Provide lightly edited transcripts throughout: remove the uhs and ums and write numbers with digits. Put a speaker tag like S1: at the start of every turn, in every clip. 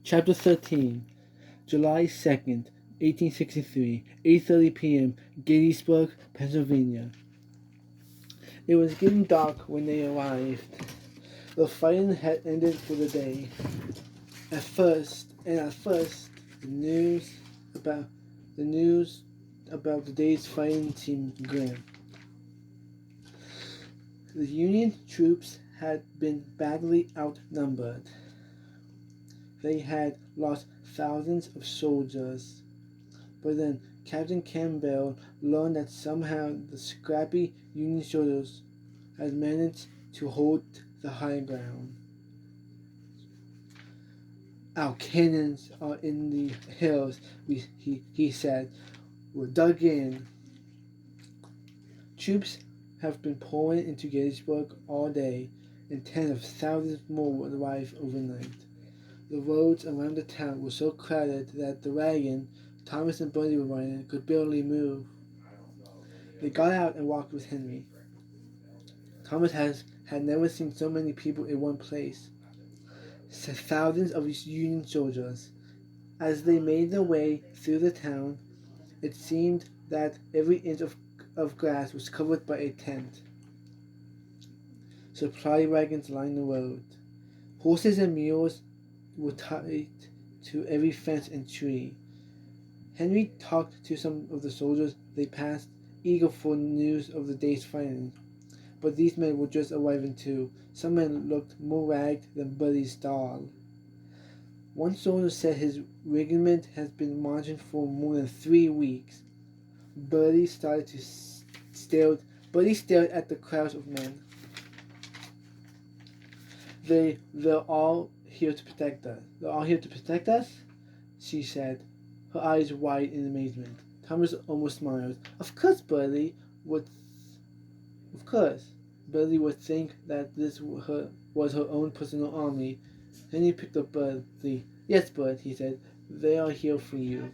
S1: Chapter 13, July 2nd, 1863, 8:30 p.m., Gettysburg, Pennsylvania. It was getting dark when they arrived. The fighting had ended for the day. At first, the about news about the day's fighting seemed grim. The Union troops had been badly outnumbered. They had lost thousands of soldiers. But then Captain Campbell learned that somehow the scrappy Union soldiers had managed to hold the high ground. Our cannons are in the hills, he said. We're dug in. Troops have been pouring into Gettysburg all day, and tens of thousands more will arrive overnight. The roads around the town were so crowded that the wagon Thomas and Bertie were riding could barely move. They got out and walked with Henry. Thomas had never seen so many people in one place. Thousands of Union soldiers. As they made their way through the town, it seemed that every inch of grass was covered by a tent. Supply wagons lined the road. Horses and mules were tied to every fence and tree. Henry talked to some of the soldiers they passed, eager for news of the day's fighting. But these men were just arriving too. Some men looked more ragged than Buddy's doll. One soldier said his regiment has been marching for more than 3 weeks. Buddy stared at the crowds of men. They're all here to protect us. They're all here to protect us? She said, her eyes wide in amazement. Thomas almost smiled. Of course, Buddy would think that this was her own personal army. Then he picked up Buddy. Yes, Bud, he said. They are here for you.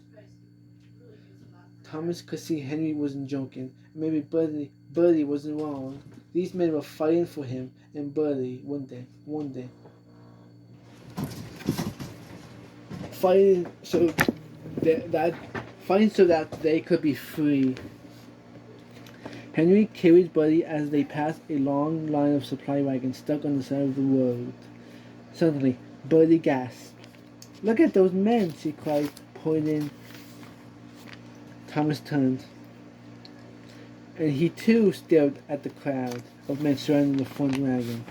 S1: Thomas could see Henry wasn't joking. Maybe Buddy wasn't wrong. These men were fighting for him and Buddy one day. Fighting so that they could be free. Henry carried Buddy as they passed a long line of supply wagons stuck on the side of the road. Suddenly, Buddy gasped. Look at those men, she cried, pointing. Thomas turned, and he too stared at the crowd of men surrounding the front wagon.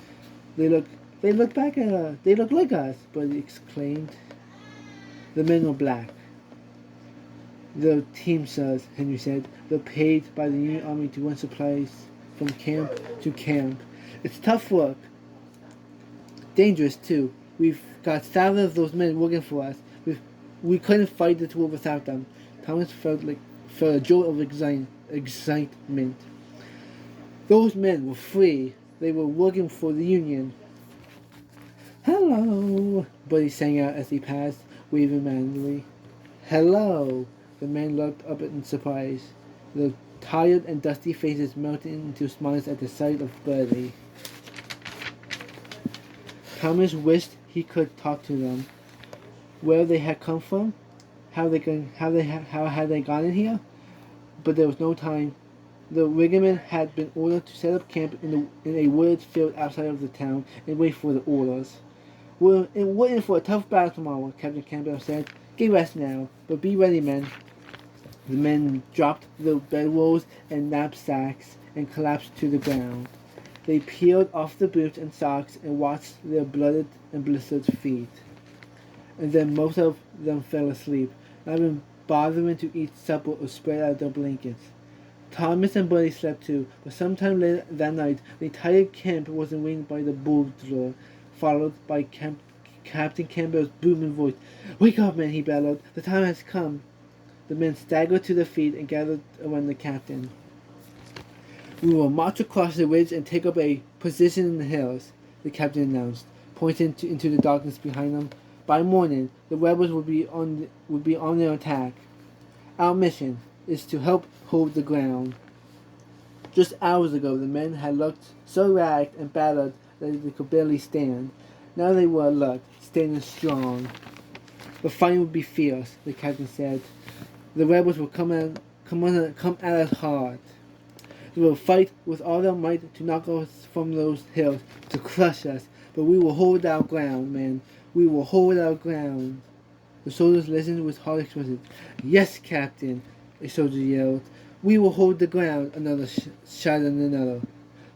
S1: They look back at us. They look like us, Buddy exclaimed. The men were black. They're teamsters, Henry said. They're paid by the Union Army to run supplies from camp to camp. It's tough work. Dangerous, too. We've got thousands of those men working for us. We couldn't fight this war without them. Thomas felt a jolt of excitement. Those men were free. They were working for the Union. Hello, Buddy sang out as he passed, waving manly. Hello. The men looked up in surprise. Their tired and dusty faces melted into smiles at the sight of Buddy. Thomas wished he could talk to them. Where they had come from, how had they gotten here? But there was no time. The regiment had been ordered to set up camp in a wooded field outside of the town and wait for the orders. We're in for a tough battle tomorrow, Captain Campbell said. Get rest now, but be ready, men. The men dropped their bedrolls and knapsacks and collapsed to the ground. They peeled off the boots and socks and watched their blooded and blistered feet. And then most of them fell asleep, not even bothering to eat supper or spread out their blankets. Thomas and Buddy slept too, but sometime later that night, the entire camp was awakened by the bourgeois, followed by Captain Campbell's booming voice. Wake up, men, he bellowed. The time has come. The men staggered to their feet and gathered around the captain. We will march across the ridge and take up a position in the hills, the captain announced, pointing into the darkness behind them. By morning, the rebels would be on their attack. Our mission is to help hold the ground. Just hours ago, the men had looked so ragged and battered that they could barely stand. Now they were alert, standing strong. The fight would be fierce, the captain said. The rebels will come at us hard. They will fight with all their might to knock us from those hills, to crush us. But we will hold our ground, men. We will hold our ground. The soldiers listened with heart expressions. Yes, Captain, a soldier yelled. We will hold the ground, another shouted another.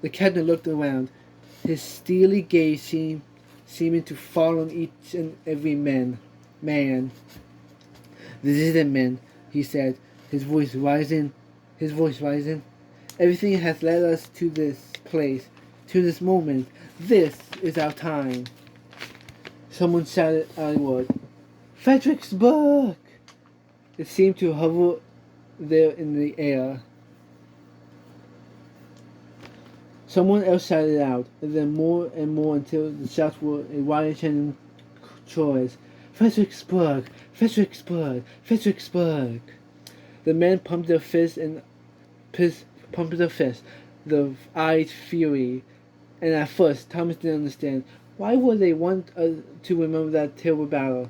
S1: The captain looked around, his steely gaze seeming to fall on each and every man. This is it, men, he said, his voice rising. Everything has led us to this place, to this moment. This is our time. Someone shouted out a word. Fredericksburg! It seemed to hover there in the air. Someone else shouted out, and then more and more until the shouts were a wide-chanting chorus. Fredericksburg! Fredericksburg! Fredericksburg! The men pumped their fists, the eyes fury. And at first, Thomas didn't understand. Why would they want us to remember that terrible battle,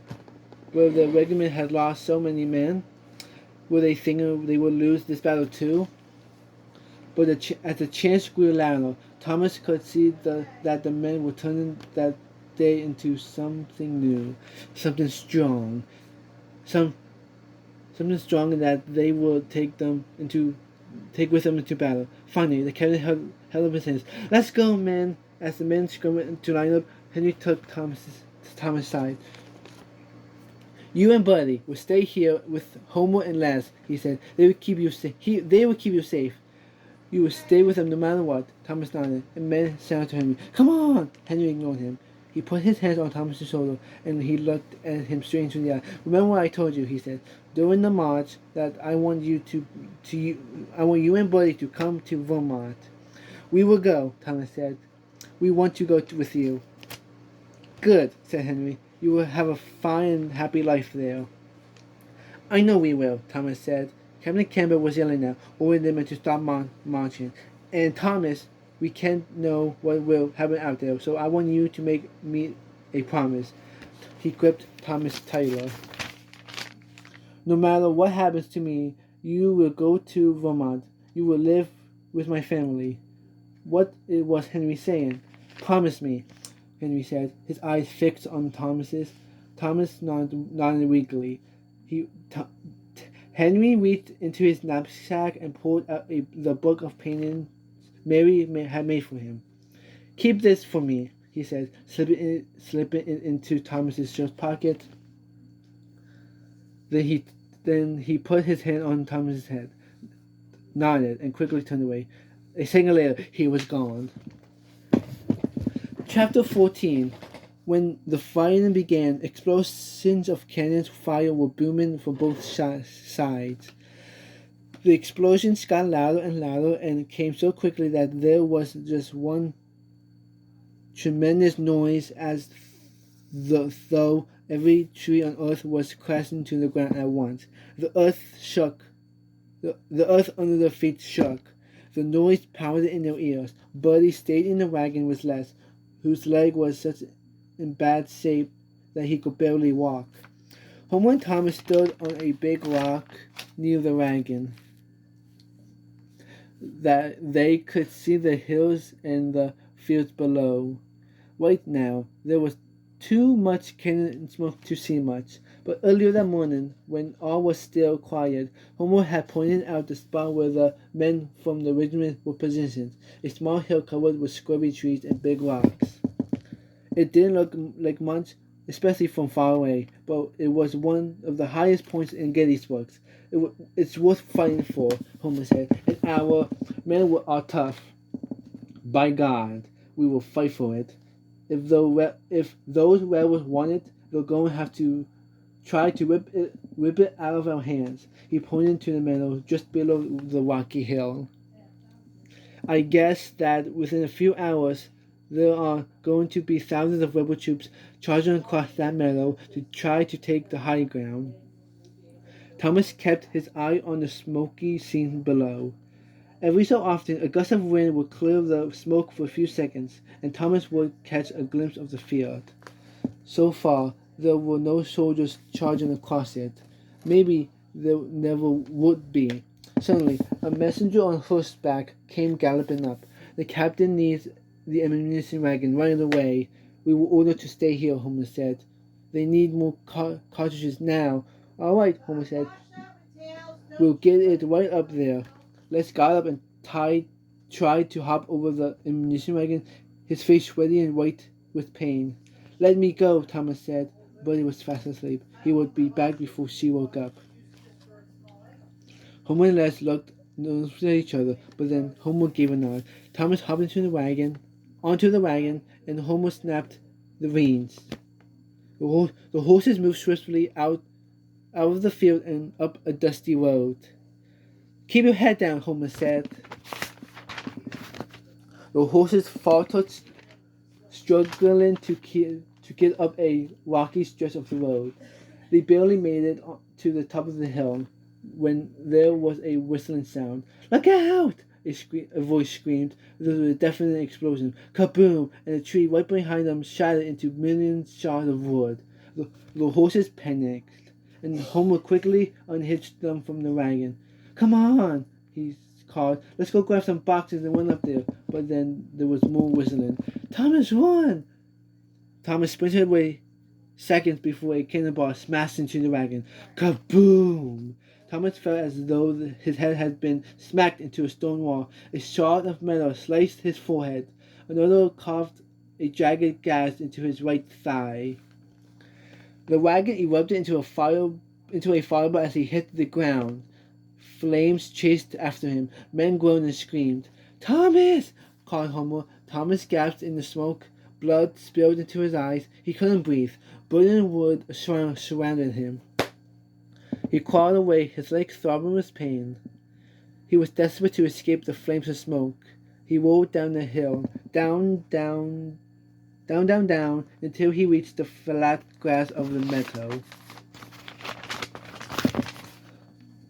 S1: where the regiment had lost so many men? Were they thinking they would lose this battle too? But as the chants grew louder, Thomas could see that the men were turning that day into something new, something strong, something strong that they would take with them into battle. Finally, the captain held up his hands. Let's go, men! As the men scrambled to line up, Henry took Thomas' side. You and Buddy will stay here with Homer and Les, he said. They will keep you safe. You will stay with them no matter what. Thomas nodded, and men shouted to Henry. Come on! Henry ignored him. He put his hands on Thomas's shoulder, and he looked at him straight in the eye. Remember what I told you, he said. During the march, that I want you and Buddy to come to Vermont. We will go, Thomas said. We want to go with you. Good, said Henry. You will have a fine and happy life there. I know we will, Thomas said. Captain Campbell was yelling now, ordering them to stop marching. And Thomas, we can't know what will happen out there, so I want you to make me a promise. He gripped Thomas tighter. No matter what happens to me, you will go to Vermont. You will live with my family. What was Henry saying? Promise me, Henry said, his eyes fixed on Thomas's. Thomas nodded weakly. Henry reached into his knapsack and pulled out the book of paintings Mary had made for him. Keep this for me, he said, slipping it into Thomas's shirt pocket. Then he put his hand on Thomas's head, nodded, and quickly turned away. A second later, he was gone. Chapter 14. When the fighting began, explosions of cannon fire were booming from both sides. The explosions got louder and louder and came so quickly that there was just one tremendous noise, as though every tree on earth was crashing to the ground at once. The earth shook. The earth under their feet shook. The noise pounded in their ears. Buddy stayed in the wagon with Les, whose leg was such in bad shape that he could barely walk. Homer and Thomas stood on a big rock near the wagon, that they could see the hills and the fields below. Right now, there was too much cannon and smoke to see much, but earlier that morning, when all was still quiet, Homer had pointed out the spot where the men from the regiment were positioned, a small hill covered with scrubby trees and big rocks. It didn't look like much, especially from far away, but it was one of the highest points in Gettysburg. It's worth fighting for, Homer said, and our men are tough. By God, we will fight for it. If those rebels want it, they're going to have to try to rip it out of our hands. He pointed to the meadow just below the rocky hill. I guess that within a few hours, there are going to be thousands of rebel troops charging across that meadow to try to take the high ground. Thomas kept his eye on the smoky scene below. Every so often, a gust of wind would clear the smoke for a few seconds, and Thomas would catch a glimpse of the field. So far, there were no soldiers charging across it. Maybe there never would be. Suddenly, a messenger on horseback came galloping up. The captain needs the ammunition wagon right away. We were ordered to stay here, Homer said. They need more cartridges now. All right, Homer said. We'll get it right up there. Les got up and tried to hop over the ammunition wagon, his face sweaty and white with pain. Let me go, Thomas said, but he was fast asleep. He would be back before she woke up. Homer and Les looked at each other, but then Homer gave a nod. Thomas hopped onto the wagon, and Homer snapped the reins. The horses moved swiftly out of the field and up a dusty road. Keep your head down, Homer said. The horses faltered, struggling to get up a rocky stretch of the road. They barely made it to the top of the hill when there was a whistling sound. Look out! A voice screamed. There was a deafening explosion. Kaboom! And a tree right behind them shattered into millions shards of wood. The horses panicked, and Homer quickly unhitched them from the wagon. Come on, he called. Let's go grab some boxes and run up there. But then there was more whistling. Thomas, run! Thomas sprinted away seconds before a cannonball smashed into the wagon. Kaboom! Thomas felt as though his head had been smacked into a stone wall. A shard of metal sliced his forehead. Another carved a jagged gash into his right thigh. The wagon erupted into a fireball as he hit the ground. Flames chased after him. Men groaned and screamed. Thomas! Called Homer. Thomas gasped in the smoke. Blood spilled into his eyes. He couldn't breathe. Burning wood surrounded him. He crawled away, his legs throbbing with pain. He was desperate to escape the flames of smoke. He rolled down the hill, down, until he reached the flat grass of the meadow.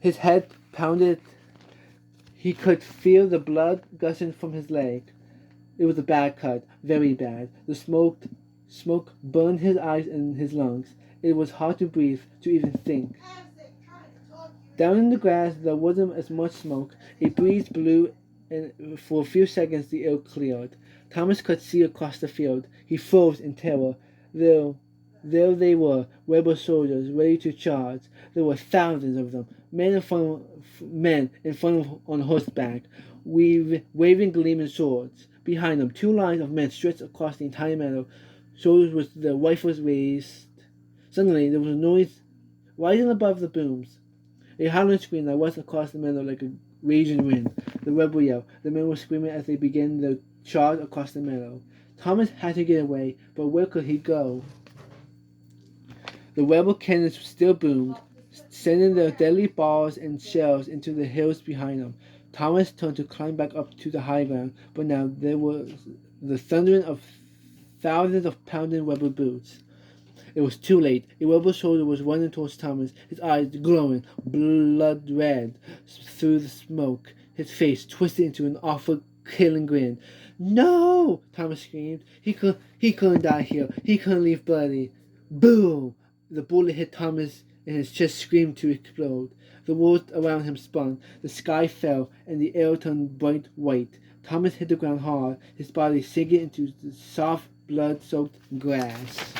S1: His head pounded. He could feel the blood gushing from his leg. It was a bad cut, very bad. The smoke burned his eyes and his lungs. It was hard to breathe, to even think. Down in the grass, there wasn't as much smoke. A breeze blew, and for a few seconds the air cleared. Thomas could see across the field. He froze in terror. There they were, rebel soldiers, ready to charge. There were thousands of them, men in front of on horseback, waving gleaming swords. Behind them, two lines of men stretched across the entire meadow, soldiers with their rifles raised. Suddenly, there was a noise rising above the booms. A howling scream that rushed across the meadow like a raging wind. The rebel yell. The men were screaming as they began their charge across the meadow. Thomas had to get away, but where could he go? The rebel cannons still boomed, sending their deadly balls and shells into the hills behind them. Thomas turned to climb back up to the high ground, but now there was the thundering of thousands of pounding rebel boots. It was too late. A rebel soldier was running towards Thomas, his eyes glowing blood red through the smoke, his face twisted into an awful killing grin. No! Thomas screamed. He couldn't die here. He couldn't leave bloody. Boom! The bullet hit Thomas and his chest screamed to explode. The world around him spun. The sky fell and the air turned bright white. Thomas hit the ground hard, his body sinking into the soft, blood-soaked grass.